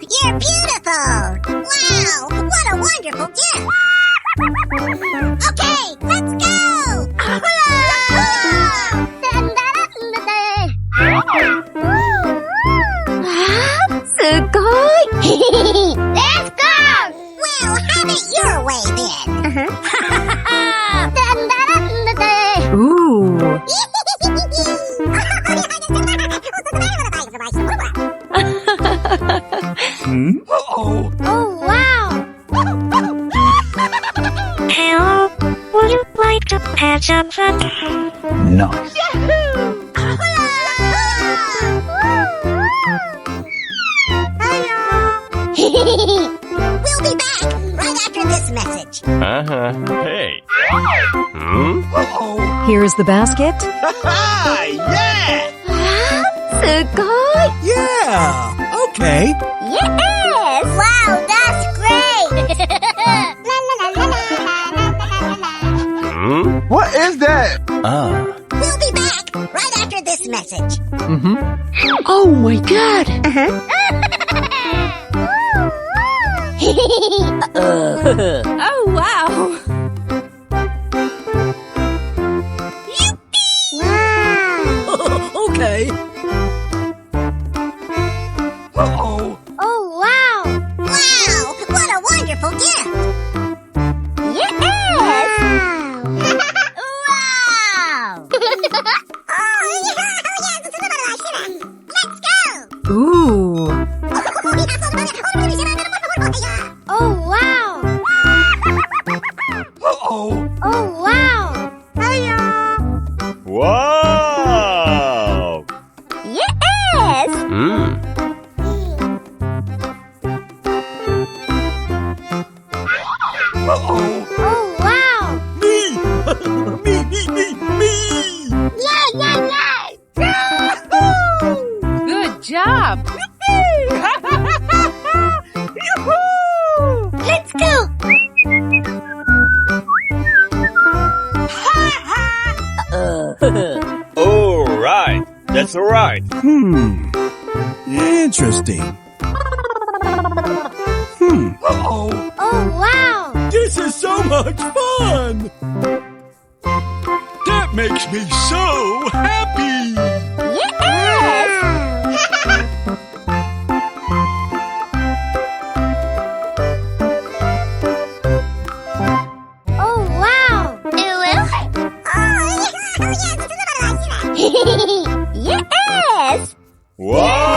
You're beautiful! Wow, what a wonderful gift! Okay, let's go! Let's go! Well, have it your way then. Ooh. Oh, wow! Hello, would you like to pet something? Nice. We'll be back right after this message. Hey. Here's the basket. Yeah! Yeah! Okay. Yes! Wow, that's great! What is that? We'll be back right after this message. Oh my god. Oh wow. Okay. Oh, wow! Wow, what a wonderful gift! Yes! Wow! Let's go! Ooh. Oh, wow! Oh, wow! Wow! Yes! Oh, wow! Me! Me! Yeah! Good job. Let's go! All right. That's all right. Interesting. Oh, wow! This is so much fun! That makes me so happy! Yes! Oh, wow! Yes! Wow!